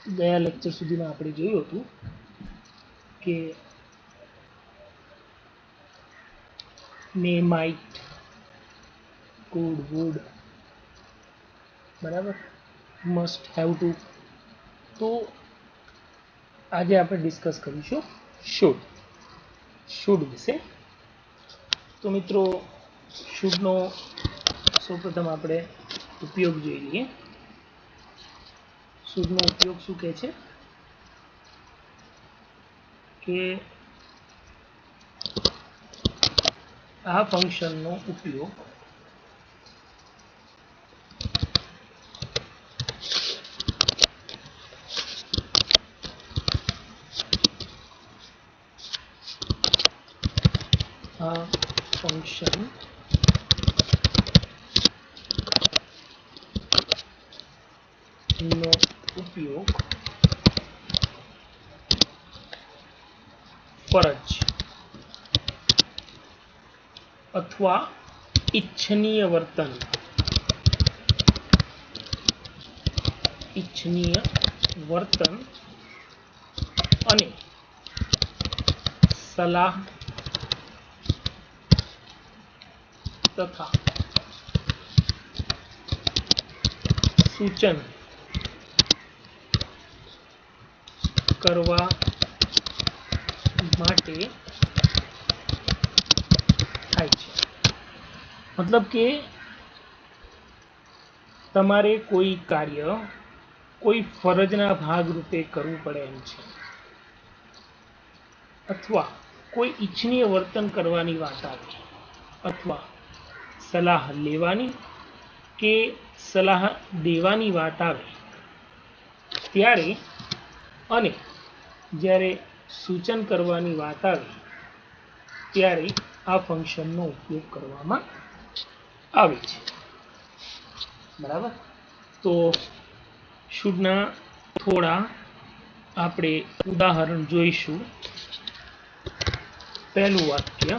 ગયા લેક્ચર સુધીમાં આપણે જોયું હતું કે મે, માઇટ, કુડ, વુડ, બરાબર, મસ્ટ, હેવ ટુ. તો આજે આપણે ડિસ્કસ કરીશું શુડ વિશે. તો મિત્રો, શુડનો સૌપ્રથમ આપણે ઉપયોગ જોઈ લઈએ. શુડનો ઉપયોગ શું કહે છે કે આ ફંક્શનનો ઉપયોગ નો ઉપયોગ ફરજ અથવા ઈચ્છનીય વર્તન અને સલાહ તથા સૂચન કરવા માટે થાય છે. મતલબ કે તમારે કોઈ કાર્ય કોઈ ફરજના ભાગરૂપે કરવું પડે એમ છે, અથવા કોઈ ઈચ્છનીય વર્તન કરવાની વાત આવે, અથવા સલાહ લેવાની કે સલાહ દેવાની વાત આવે ત્યારે, અને જ્યારે સૂચન કરવાની વાત આવે ત્યારે આ ફંક્શનનો ઉપયોગ કરવામાં આવે છે. બરાબર. તો શુડના થોડા આપણે ઉદાહરણ જોઈશું. પહેલું વાક્ય,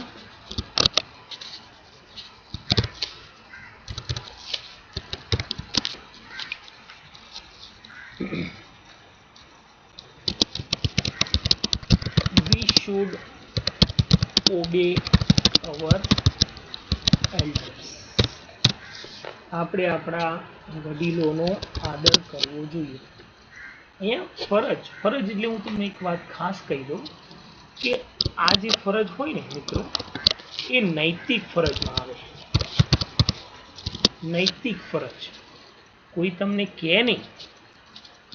we should obey our elders. આપણે આપણા વડીલોનો આદર કરવો જોઈએ. અહીંયા ફરજ એટલે હું તમને એક વાત ખાસ કહી દઉં કે આ જે ફરજ હોય ને મિત્રો, એ નૈતિક ફરજમાં આવે. નૈતિક ફરજ કોઈ તમને કહે નહીં,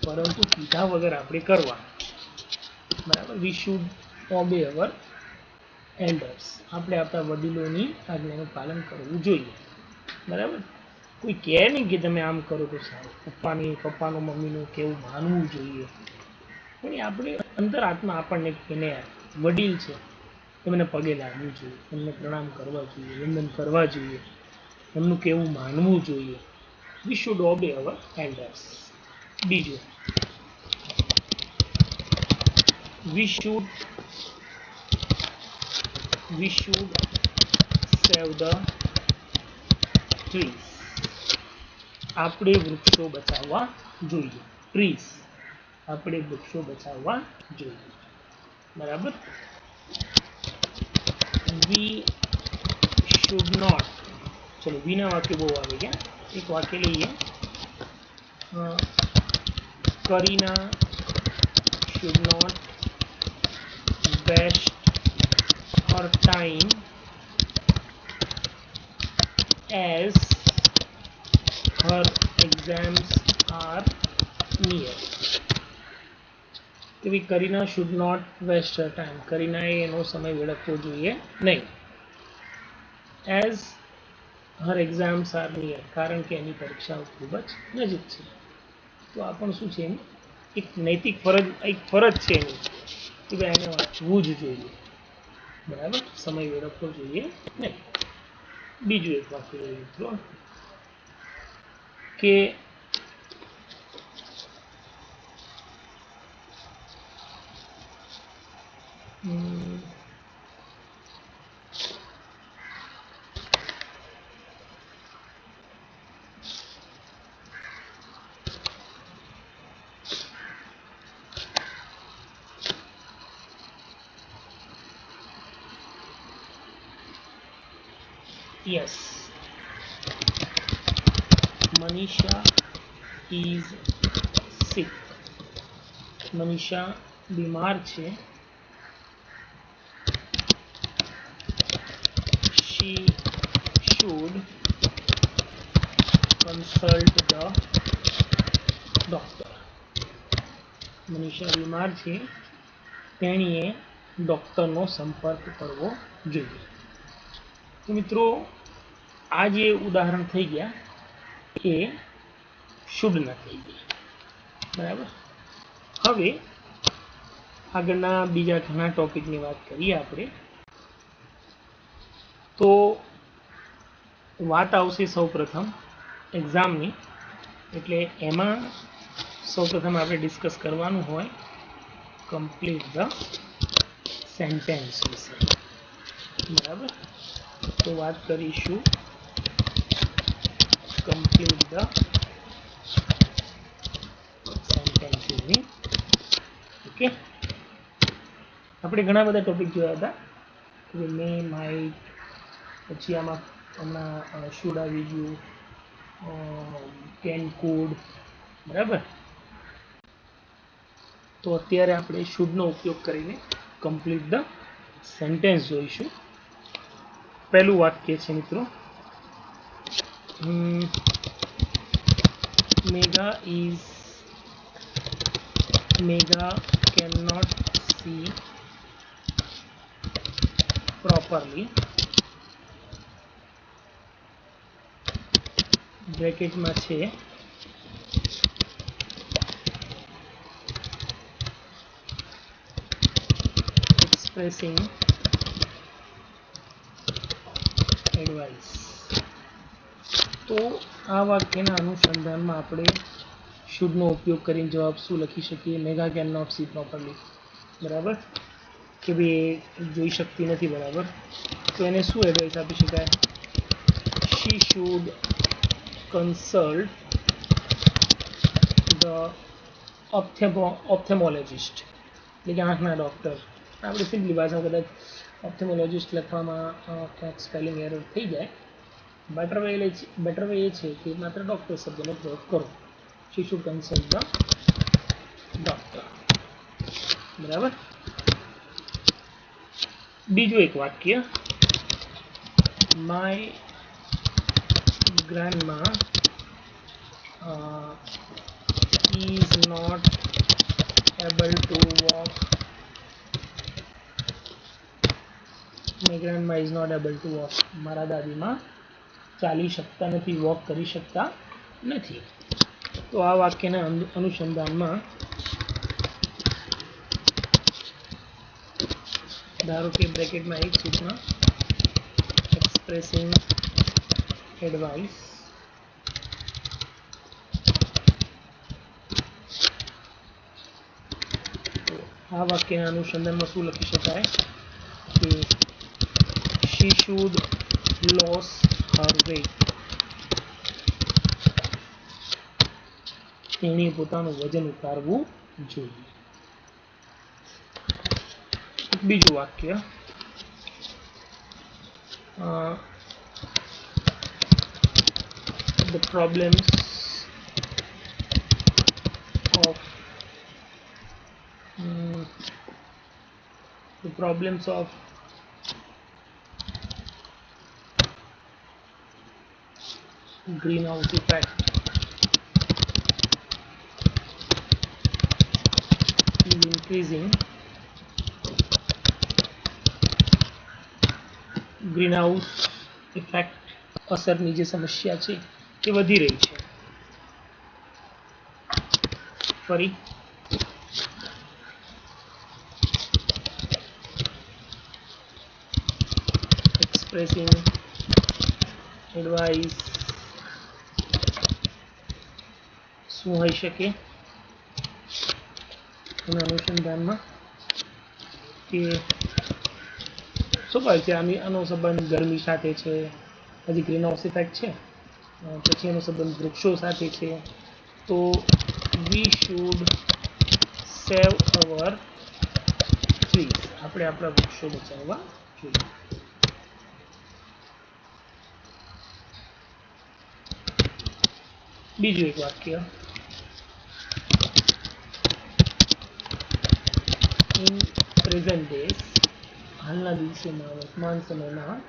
પરંતુ કીધા વગર આપણે કરવા. બરાબર. We should obey our elders. આપણે આપણા વડીલોની આજ્ઞાનું પાલન કરવું જોઈએ. બરાબર. કોઈ કહે નહીં કે તમે આમ કરો તો સારું, પપ્પાનું મમ્મીનું કેવું માનવું જોઈએ, પણ એ આપણે અંદર આત્મા આપણને એને વડીલ છે, એમને પગે લાગવું જોઈએ, એમને પ્રણામ કરવા જોઈએ, વંદન કરવા જોઈએ, એમનું કેવું માનવું જોઈએ. We should obey our elders. બીજું, we should save the trees. આપણે વૃક્ષો બચાવવા જોઈએ. ટ્રીઝ, આપણે વૃક્ષો બચાવવા જોઈએ. બરાબર. વી શુડ નોટ, ચલો વીના વાક્ય બહુ આવી ગયા. એક વાક્ય લઈએ. Kareena should not waste her time as her exams are near. કે ભાઈ Kareena should not waste her time. કરીનાએ એનો સમય વેડફવો જોઈએ નહીં. As her exams are near, કારણ કે એની પરીક્ષાઓ ખૂબ જ નજીક છે. તો આ પણ શું છે, એની એક નૈતિક ફરજ છે એની કે ભાઈ એને વાંચવું જ જોઈએ. બરાબર. સમય વેડફવો જોઈએ નહીં. બીજું એક વાક્ય મિત્રો, કે યસ, મનીષા ઇઝ સિક. મનીષા બીમાર છે. she should consult the doctor. Manisha બીમાર છે, તેણીએ ડૉક્ટરનો સંપર્ક કરવો જોઈએ. તો મિત્રો, આ જે ઉદાહરણ થઈ ગયા એ શુડના થઈ ગયા, બરાબર. હવે આગળના બીજા ઘણા ટોપિકની વાત કરીએ આપણે. તો વાત આવશે સૌપ્રથમ એક્ઝામની, એટલે એમાં સૌપ્રથમ આપણે ડિસ્કસ કરવાનું હોય કમ્પ્લીટ ધ સેન્ટેન્સ વિશે, બરાબર. તો વાત કરીશું કમ્પ્લીટ ધ સેન્ટેન્સીસની. ઓકે, આપણે ઘણા બધા ટોપિક જોયા હતા કે મે, માઇટ, પછી આમાં હમણાં શુડ આવી ગયું, કેન, કુડ, બરાબર. તો અત્યારે આપણે શુડનો ઉપયોગ કરીને કમ્પ્લીટ ધ સેન્ટેન્સ જોઈશું. પહેલું વાક્ય છે મિત્રો, મેઘા cannot see properly. બ્રેકેટમાં છે expressing advice. તો આ વાક્યના અનુસંધાનમાં આપણે શુડનો ઉપયોગ કરીને જવાબ શું લખી શકીએ? મેઘા કેન નોટ સી પ્રોપરલી, બરાબર, કે ભાઈ જોઈ શકતી નથી, બરાબર. તો એને શું એડવાઇસ આપી શકાય? શી શુડ કન્સલ્ટ ધ ઓપ્થેમોલોજિસ્ટ, એટલે કે આંખના ડૉક્ટર. આપણે સિમ્પલી ભાષામાં કદાચ ઓપ્થેમોલોજિસ્ટ લખવામાં ક્યાંક સ્પેલિંગ એરર થઈ જાય. બેટર વે એ છે કે માત્ર ડૉક્ટર શબ્દનો પ્રયોગ કરો. She should consult the doctor, બરાબર. બીજું એક વાક્ય, my grandma is not able to walk. My grandma is not able to walk. મારા દાદીમાં ચાલી શકતા નથી, વોક કરી શકતા નથી. તો આ વાક્યના અનુસંધાનમાં ધારો કે બ્રેકેટમાં એક સૂચના એક્સપ્રેસિંગ એડવાઇસ, આ વાક્યના અનુસંધાનમાં શું લખી શકાય કે she should lose her weight. તેણે પોતાનું વજન ઉતારવું જોઈએ. બીજું વાક્ય, the problems of greenhouse effect is increasing. Greenhouse effect અસરની જે સમસ્યા છે એ વધી રહી છે. ફરી એક્સપ્રેસિંગ એડવાઇસ શું હોઈ શકે એના અનુસંધાનમાં કે સ્વાભાવિક છે આનો સંબંધ ગરમી સાથે છે, હજી ગ્રીન હાઉસ ઇફેક્ટ છે, પછી એનો સંબંધ વૃક્ષો સાથે છે. તો વી શુડ સેવ અવર ટ્રીઝ, આપણે આપણા વૃક્ષો બચાવવા જોઈએ. બીજું એક વાક્ય, ઇન પ્રેઝન્ટ ડેઝ, હાલના દિવસોમાં, વર્તમાન સમયમાં,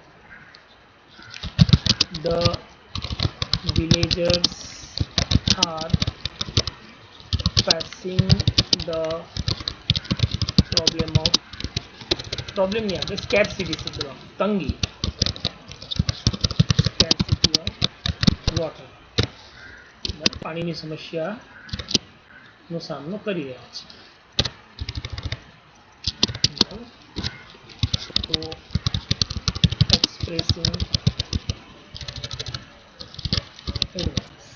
the villagers are facing the problem नहीं आते, scarcity शब्द तंगी, scarcity of water, પાણીની સમસ્યાનો સામનો કરી રહ્યા છે. તો એક્સપ્રેસિંગ એડવાન્સ,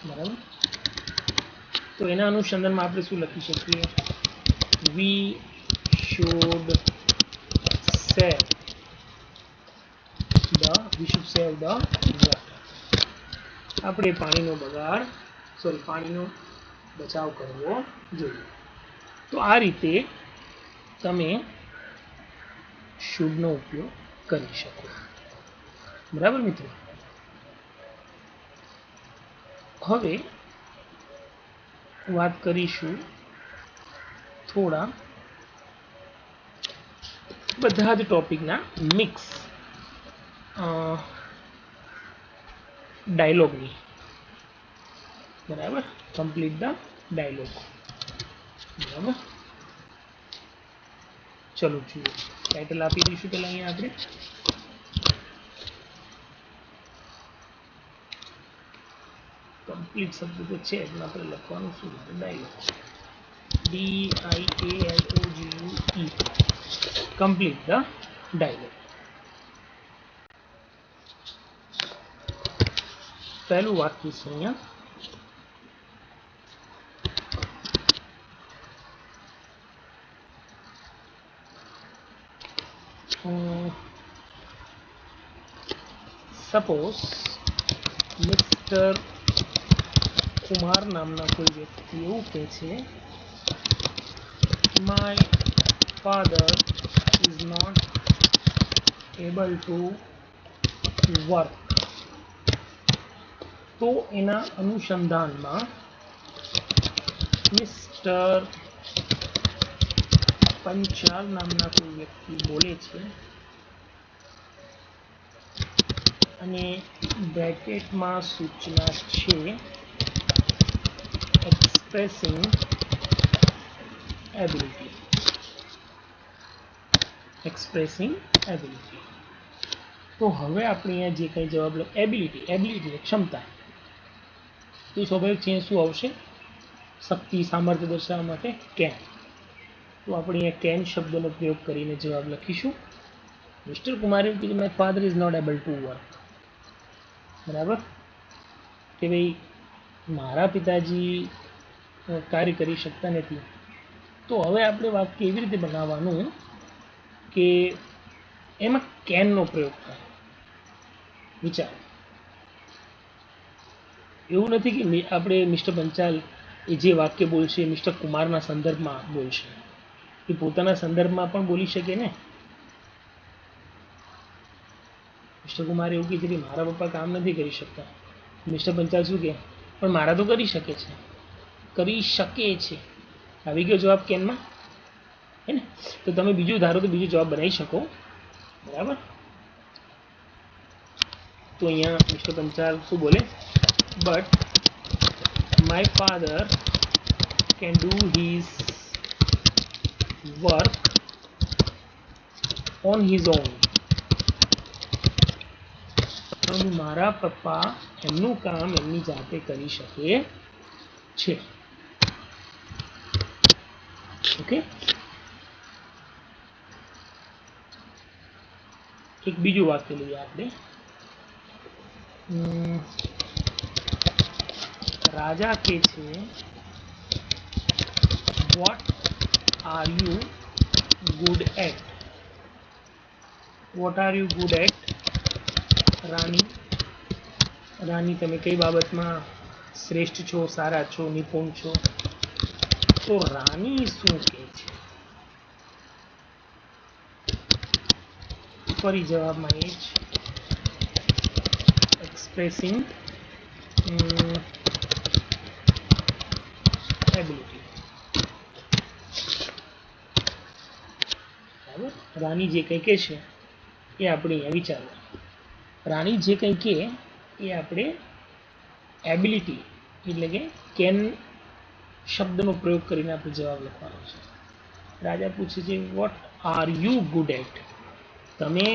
બરાબર. તો એના અનુસંધાનમાં આપણે શું લખી શકીએ? વી શુડ સેવ ધ વોટર. આપણે પાણીનો બચાવ કરવો જોઈએ. તો આ રીતે તમે શુડનો ઉપયોગ કરી શકો, બરાબર મિત્રો. હવે વાત કરીશું થોડા બધા જ ટોપિકના મિક્સ ડાયલોગની, બરાબર. કમ્પ્લીટ ધ ડાયલોગ, બરાબર. ચલો જુઓ, ટાઇટલ આપી દઈશું પહેલા અહીંયા આપણે. કમ્પ્લીટ શબ્દ તો છે એટલે આપણે લખવાનું શું? Dialogue, DIALOGUE, complete the dialogue. પહેલું વાક્ય છે અહીંયા, સપોઝ મિસ્ટર કુમાર નામના કોઈ વ્યક્તિ એવું કહે છે, my father is not able to work. તો એના અનુસંધાનમાં મિસ્ટર પંચાલ નામના કોઈ વ્યક્તિ બોલે છે અને બ્રેકેટમાં સૂચના છે એક્સપ્રેસિંગ એબિલિટી. તો હવે આપણે અહીંયા જે કંઈ જવાબ લો, એબિલિટી ક્ષમતા, તો સ્વાભાવિક છે શું આવશે? શક્તિ, સામર્થ્ય દર્શાવવા માટે કેન. તો આપણે અહીંયા કેન શબ્દનો પ્રયોગ કરીને જવાબ લખીશું. મિસ્ટર કુમારે કીધું my father is not able to work, બરાબર, કે ભાઈ મારા પિતાજી કાર્ય કરી શકતા નથી. તો હવે આપણે વાક્ય એવી રીતે બનાવવાનું કે એમાં કેનનો પ્રયોગ થાય. વિચાર, એવું નથી કે આપણે મિસ્ટર પંચાલ એ જે વાક્ય બોલશે મિસ્ટર કુમારના સંદર્ભમાં બોલશે, એ પોતાના સંદર્ભમાં પણ બોલી શકે ને. મિસ્ટર કુમાર એવું કહે છે કે મારા પપ્પા કામ નથી કરી શકતા. મિસ્ટર પંચાલ શું કહે? પણ મારા તો કરી શકે છે. આવી ગયો જવાબ કેનમાં, હે ને. તો તમે બીજું ધારો તો બીજો જવાબ બનાવી શકો, બરાબર. તો અહીંયા મિસ્ટર પંચાલ શું બોલે? But my father can do his work on his own. મારા પપ્પા એમનું કામ એમની જાતે કરી શકે છે. ઓકે. એક બીજું વાક્ય લઈએ આપણે. રાજા કે છે, what are you good at? What are you good at? Rani તમે કઈ બાબતમાં શ્રેષ્ઠ છો, સારા છો, નિપુણ છો? તો રાણી શું કહે છે? ફરી જવાબમાં એ જ એક્સપ્રેસિંગ એબિલિટી. બરાબર, રાણી જે કંઈ કહે છે એ આપણે અહીંયા વિચારવું. રાણી જે કંઈ કહે એ આપણે એબિલિટી એટલે કે કેન શબ્દનો પ્રયોગ કરીને આપણે જવાબ લખવાનો છે. રાજા પૂછે છે what are you good at? તમે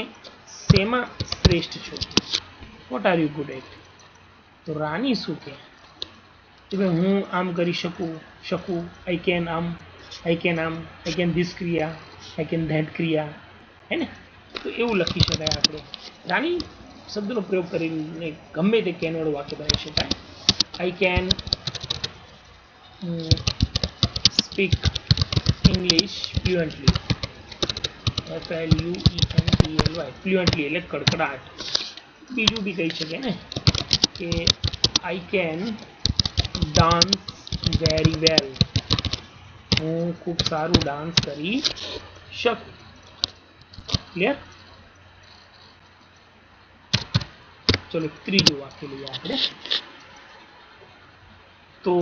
શેમાં શ્રેષ્ઠ છો? What are you good at? તો રાણી શું કહે કે ભાઈ હું આમ કરી શકું, આઈ કેન આમ, આઈ કેન ધીસ ક્રિયા, આઈ કેન ધેટ ક્રિયા, હે ને? તો એવું લખી શકાય આપણે. રાણી શબ્દનો પ્રયોગ કરીને ગમે તે કેનવાળું વાક્ય બનાવી શકાય. I can speak English fluently, FLUENTLY, fluently એટલે કડકડાટ. બીજું બી કહી શકે ને કે I can dance very well, હું ખૂબ સારું ડાન્સ કરી શકું. ક્લિયર? ચલો ત્રીજું વાક્ય લઈએ આપણે. તો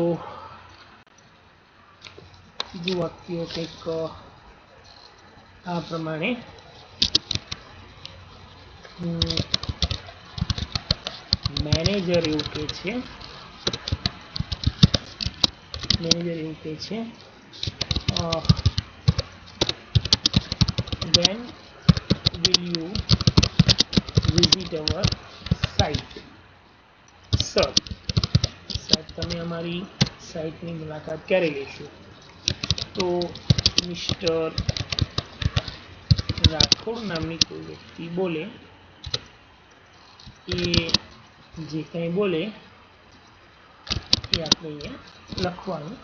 ત્રીજું વાક્ય કંઈક આ પ્રમાણે મેનેજર એવું કહે છે, when will you visit our site? Sir, સાહેબ તમે અમારી સાઇટની મુલાકાત ક્યારે લેશો? તો મિસ્ટર રાઠોડ નામની કોઈ વ્યક્તિ બોલે, એ જે કંઈ બોલે એ આપણે અહીંયા લખવાનું.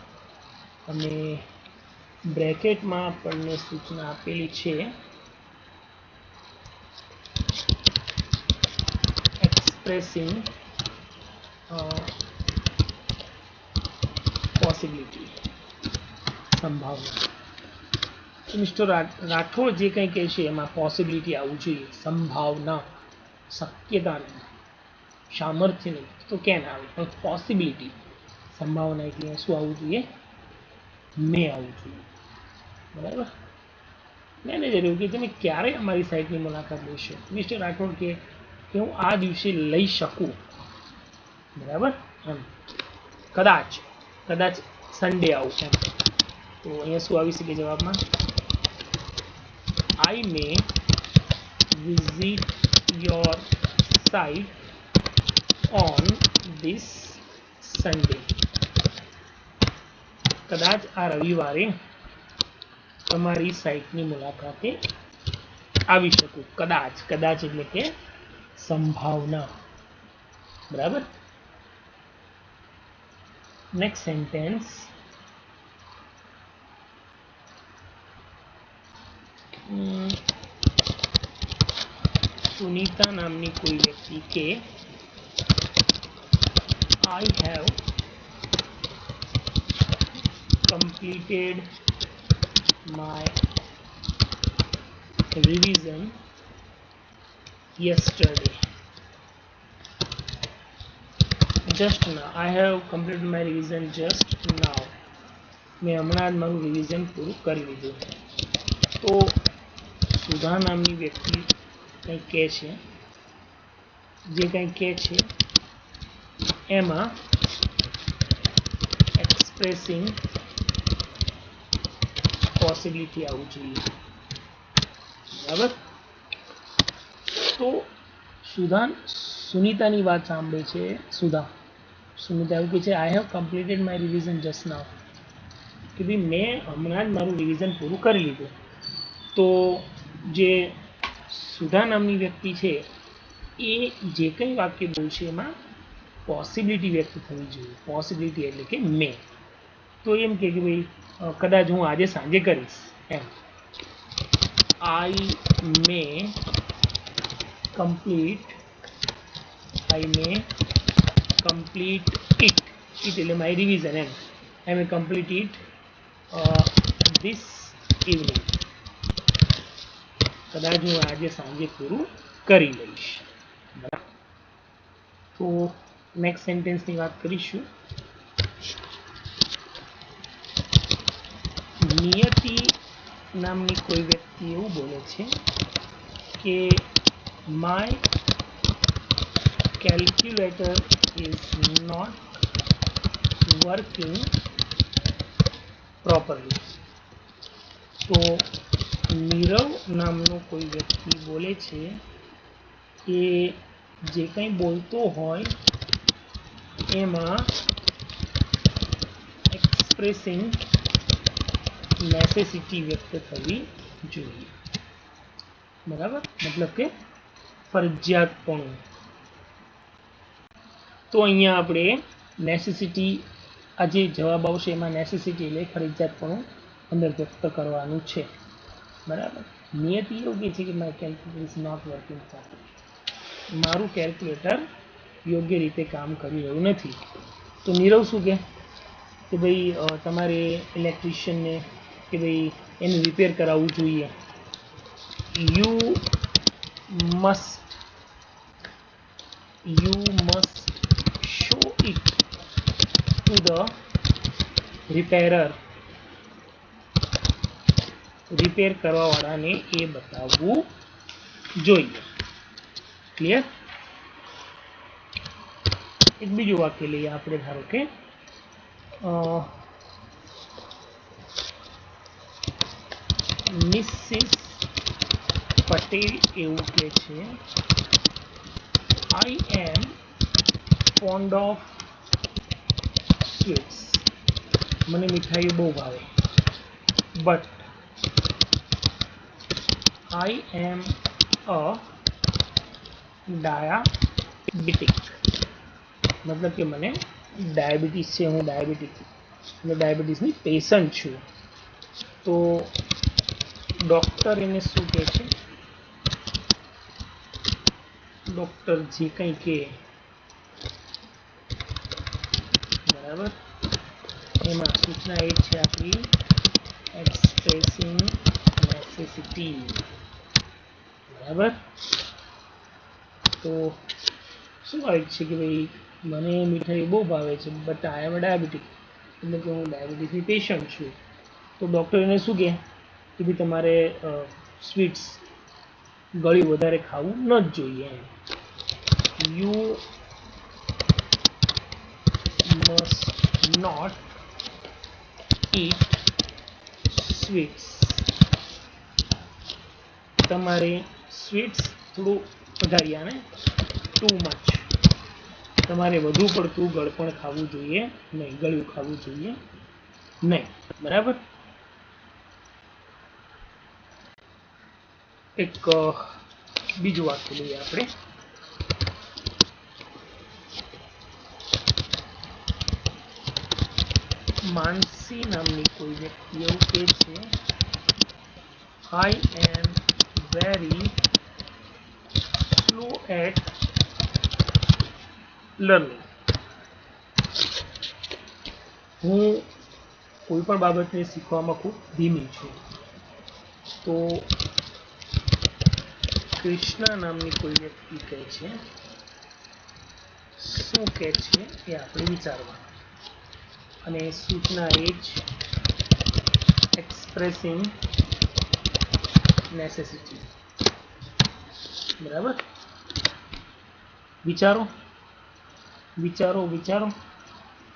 અને બ્રેકેટમાં આપણને સૂચના આપેલી છે એક્સપ્રેસિંગ પોસિબિલિટી, સંભાવના. મિસ્ટર રાઠોડ જે કંઈ કહે છે એમાં પોસિબિલિટી આવવું જોઈએ, સંભાવના, શક્યતા નહીં, સામર્થ્ય નહીં તો કેન આવે, પણ પોસિબિલિટી, સંભાવના એટલે શું આવવું જોઈએ? મેં આવવું જોઈએ. બરાબર. મેનેજર એવું કે તમે ક્યારે અમારી સાઇટની મુલાકાત લેશો? મિસ્ટર રાઠોડ કે હું આ દિવસે લઈ શકું. બરાબર. કદાચ સન્ડે આવું એમ. તો અહીંયા શું આવી શકે જવાબમાં? I may visit your site on this Sunday. કદાચ આ રવિવારે તમારી સાઇટની મુલાકાતે આવી શકું. કદાચ એટલે કે સંભાવના. બરાબર. Next sentence. સુનીતા નામની કોઈ વ્યક્તિ કે I have completed my revision yesterday. Just now. I have completed my revision just now. મેં હમણાં જ મારું રિવિઝન પૂરું કરી લીધું. તો સુધા નામની વ્યક્તિ કંઈક કહે છે, જે કંઈક કહે છે એમાં એક્સપ્રેસિંગ પોસિબિલિટી આવવું જોઈએ. બરાબર. તો સુનીતાની વાત સાંભળે છે સુનીતા એવું કહે છે I have completed my revision just now, કે ભાઈ મેં હમણાં જ મારું રિવિઝન પૂરું કરી લીધું. તો જે સુધા નામની વ્યક્તિ છે એ જે કંઈ વાક્ય બોલશે એમાં પોસિબિલિટી વ્યક્ત થવી જોઈએ. પોસિબિલિટી એટલે કે મેં. તો એમ કે ભાઈ કદાચ હું આજે સાંજે કરીશ એમ. આઈ મે કમ્પ્લીટ ઇટ એટલે માય રિવિઝન એમ. I may complete it this evening. કદાચ હું આજે સાંજે પૂરું કરી લઈશ. બરાબર. તો નેક્સ્ટ સેન્ટેન્સની વાત કરીશું. નિયતિ નામની કોઈ વ્યક્તિ એવું બોલે છે કે my calculator is not working properly. તો નીરવ નામનો કોઈ વ્યક્તિ બોલે છે કે જે કંઈ બોલતો હોય એમાં એક્સપ્રેસિંગ નેસેસિટી વ્યક્ત થવી જોઈએ. બરાબર, મતલબ કે ફરજિયાતપણું. તો અહીંયા આપણે નેસેસિટી, આ જે જવાબ આવશે એમાં નેસેસિટી એટલે ફરજિયાતપણું અંદર વ્યક્ત કરવાનું છે. બરાબર. નિયતિ એવું કહે છે કે my calculator is not working properly. મારું કેલ્ક્યુલેટર યોગ્ય રીતે કામ કરી રહ્યું નથી. તો નીરવ શું કે ભાઈ તમારે ઇલેક્ટ્રિશિયનને કે ભાઈ એને રિપેર કરાવવું જોઈએ. You must show it to the repairer. Repair કરવાવાળાને એ બતાવવું જોઈએ. ક્લિયર? એક બીજું વાક્ય લઈએ આપણે. ધારો કે મિસિસ પટેલ એવું કહે છે, I M found of sweets. મને મીઠાઈઓ બહુ ભાવે. બટ આઈ એમ અ ડાયાબિટિક. મતલબ કે મને ડાયાબિટીસ છે, હું ડાયાબિટીસની પેશન્ટ છું. તો ડૉક્ટર એને શું કહે છે? ડૉક્ટર જે કંઈ કહે, બરાબર, એમાં સૂચના એ છે આપણી એક્સપ્રેસિંગ નેસેસિટી. બરાબર. તો શું આવે છે કે ભાઈ મને મીઠાઈ બહુ ભાવે છે, બટ આઈ એમ ડાયાબિટીક, એટલે કે હું ડાયાબિટીસની પેશન્ટ છું. તો ડૉક્ટર એને શું કહે કે ભાઈ તમારે સ્વીટ્સ ગળ્યું વધારે ખાવું ન જ જોઈએ. You must not eat sweets. તમારે સ્વીટ્સ થોડું વધાર્યા ને, ટુ મચ. તમારે વધુ પડતું ગળપણ ખાવું જોઈએ નહીં, ગળ્યું ખાવું જોઈએ નહીં. બરાબર. એક બીજું વાક્ય લઈએ આપણે. માનસી નામની કોઈ વ્યક્તિ એવું કહે છે, I am very slow at learning. હું કોઈ પણ બાબતને શીખવામાં ખૂબ ધીમી છું. તો કૃષ્ણા નામની કોઈ વ્યક્તિ કહે છે, શું કહે છે એ આપણે વિચારવાનું. અને સૂચના એ જ એક્સપ્રેસિંગ નેસેસિટી. બરાબર. વિચારો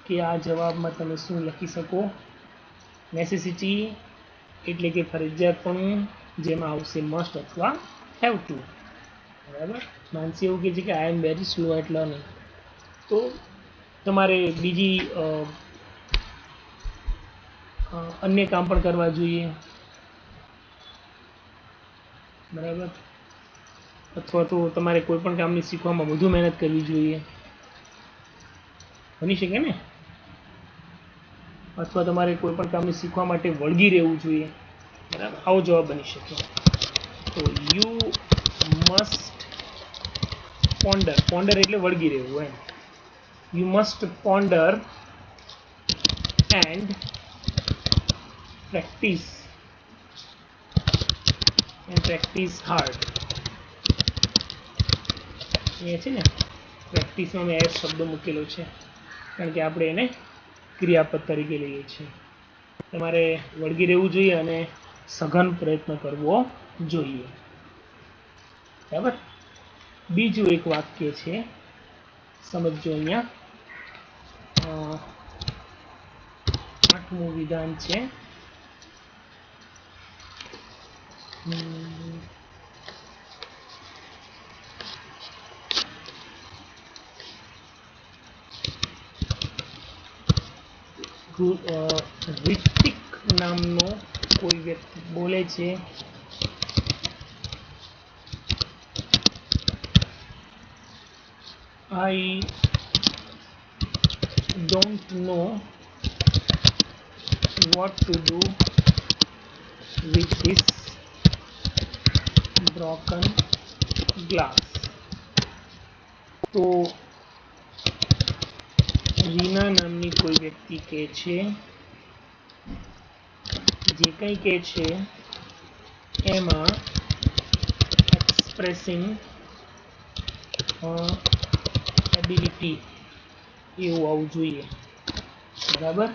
કે આ જવાબમાં તમે શું લખી શકો. નેસેસિટી એટલે કે ફરજિયાતપણું, જેમાં આવશે મસ્ટ અથવા હેવ ટુ. બરાબર. માનસી એવું કહે છે કે I am very slow at learning. તો તમારે બીજી અન્ય કામ પણ કરવા જોઈએ. બરાબર. અથવા તો તમારે કોઈ પણ કામને શીખવામાં વધુ મહેનત કરવી જોઈએ. બની શકે ને. અથવા તમારે કોઈ પણ કામને શીખવા માટે વળગી રહેવું જોઈએ. બરાબર. આવો જવાબ બની શકે. તો યુ મસ્ટ પોન્ડર એટલે વળગી રહેવું એમ. You must ponder and practice hard. એ છે ને પ્રેક્ટિસમાં મેં એસ શબ્દ મૂકેલો છે કારણ કે આપણે એને ક્રિયાપદ તરીકે લઈએ છીએ. તમારે વળગી રહેવું જોઈએ અને સઘન પ્રયત્ન કરવો જોઈએ. બરાબર. બીજું એક વાક્ય છે, સમજો અહીંયા. 8મું વિધાન છે. ઋતિક નામનો કોઈ વ્યક્તિ બોલે છે, I don't know what to do with this broken glass. તો રીના નામની કોઈ વ્યક્તિ કહે છે, જે કંઈ કહે છે એમાં એક્સપ્રેસિંગ એબિલિટી એવું આવવું જોઈએ. બરાબર.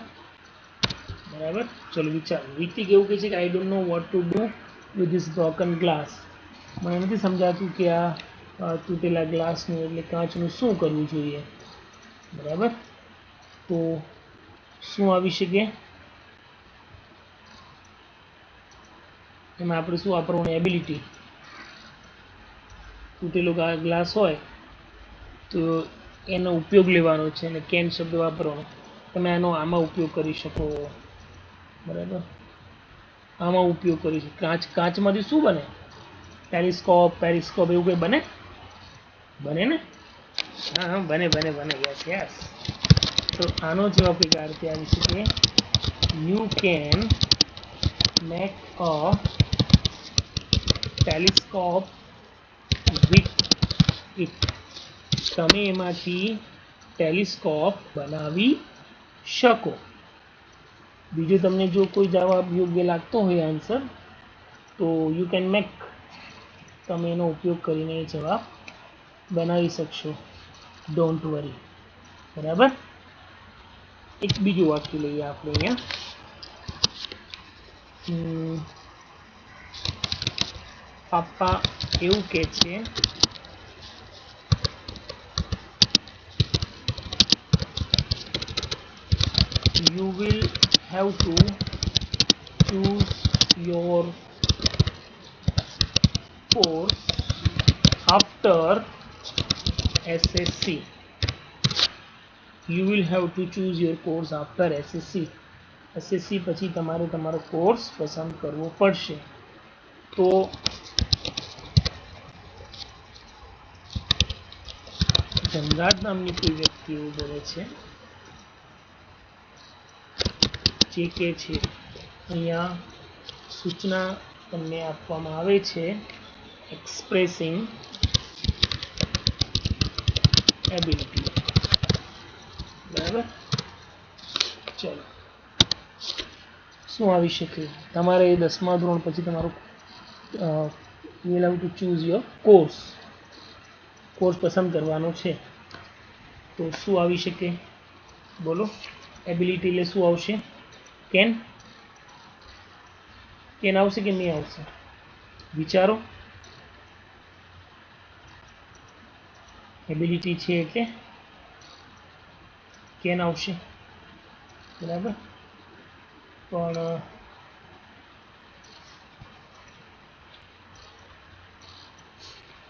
ચલો વિચારો. રિતિક એવું કહે છે કે I don't know what to do with this broken glass. મને નથી સમજાતું કે આ તૂટેલા ગ્લાસનું એટલે કાચનું શું કરવું જોઈએ. બરાબર. તો શું આવી શકે એમાં? આપણે શું વાપરવાનું? એબિલિટી. તૂટેલો ગ્લાસ હોય તો એનો ઉપયોગ લેવાનો છે અને કેન શબ્દ વાપરવાનો. તમે આમાં ઉપયોગ કરી શકો. બરાબર. આમાં ઉપયોગ કરી શકો. કાચમાંથી શું બને? ટેલિસ્કોપ, પેરિસ્કોપ એવું કંઈ બને ને? હા, બને. યસ. તો આનો જવાબ કંઈક આ રીતે આવી શકે, you can make a telescope with it. તમે એમાંથી ટેલિસ્કોપ બનાવી શકો. બીજું તમને જો કોઈ જવાબ યોગ્ય લાગતો હોય આન્સર, તો યુ કેન મેક, તમે એનો ઉપયોગ કરીને એ જવાબ બનાવી શકશો. Don't worry. બરાબર. એક બીજું વાક્ય લઈએ આપણે અહીંયા. પપ્પા એવું કહે છે, you will have to choose your course after SSC. You will have to choose your course after SSC. SSC પછી તમારે તમારો કોર્સ પસંદ કરવો પડશે. તો જમરાજ નામની કોઈ વ્યક્તિ એવું બોલે છે, જે કે છે અહીંયા સૂચના તમને આપવામાં આવે છે, એક્સપ્રેસિંગ એબિલિટી. બરાબર. ચલો, શું આવી શકે? તમારે 10મા ધોરણ પછી તમારું you will have to choose your course પસંદ કરવાનો છે. તો શું આવી શકે? બોલો. એબિલિટી એટલે શું આવશે? કેન આવશે કે નહીં આવશે? વિચારો. એબિલિટી છે એટલે કેન આવશે. બરાબર. પણ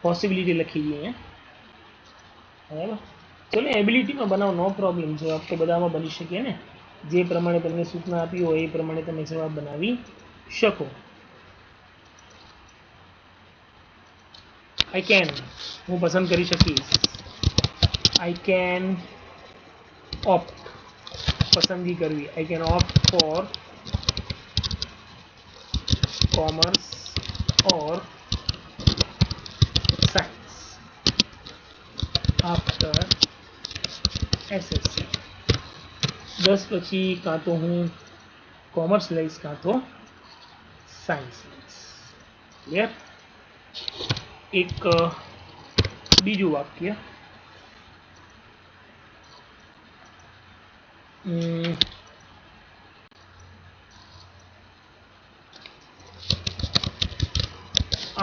પોસિબિલિટી લખી દઈએ અહીંયા. બરાબર. ચલો, એબિલિટીમાં બનાવો, નો પ્રોબ્લેમ. જવાબ તો બધામાં બની શકે ને. જે પ્રમાણે તમને સૂચના આપી હોય એ પ્રમાણે તમે જવાબ બનાવી શકો. આઈ કેન, હું પસંદ કરી શકીશ. આઈ કેન ઓપ્ટ, પસંદગી કરવી. I can opt for commerce or science after SSC. 10 પછી કાં તો હું કોમર્સ લઈશ કાં તો સાયન્સ લઈશ. ક્લિયર. એક બીજું વાક્ય,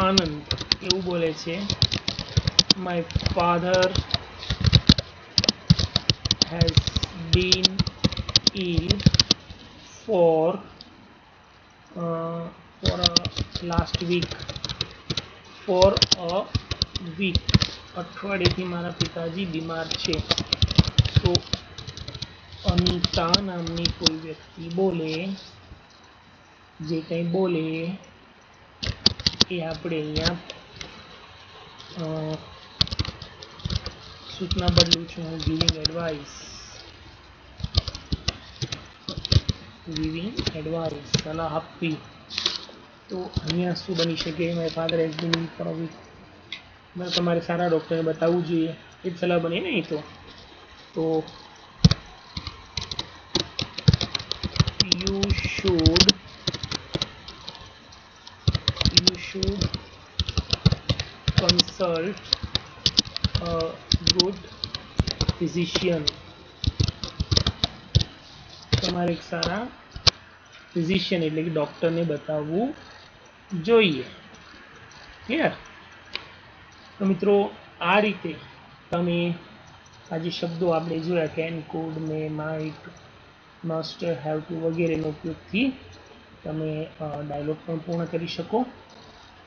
આનંદ એવું બોલે છે, my father has been ill for a last week for a week અઠવાડિયેથી મારા પિતાજી બીમાર છે. તો અનિતા નામની કોઈ વ્યક્તિ બોલે, જે કંઈ બોલે એ આપણે અહીંયા સૂચના બદલું છું હું ગિવિંગ એડવાઇસ સલાહ આપવી. તો અહીંયા શું બની શકે, my father has been ill for a week. તમારે સારા ડૉક્ટરને બતાવવું જોઈએ, એ જ સલાહ બની ને. તો you should consult a good physician. તમારે એક સારા ફિઝિશિયન એટલે કે ડૉક્ટરને બતાવવું જોઈએ. ક્લિયર? તો મિત્રો આ રીતે તમે આ જે શબ્દો આપણે જોયા can, food, May, might, must, have to વગેરેનો ઉપયોગથી તમે ડાયલોગ પણ પૂર્ણ કરી શકો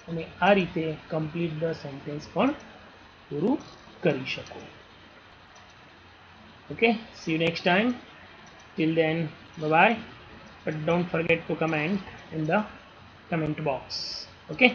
અને આ રીતે કમ્પ્લીટ ધ સેન્ટેન્સ પણ પૂરું કરી શકો. Okay, C you next time. Till then, bye bye. But don't forget to comment in the comment box. Okay.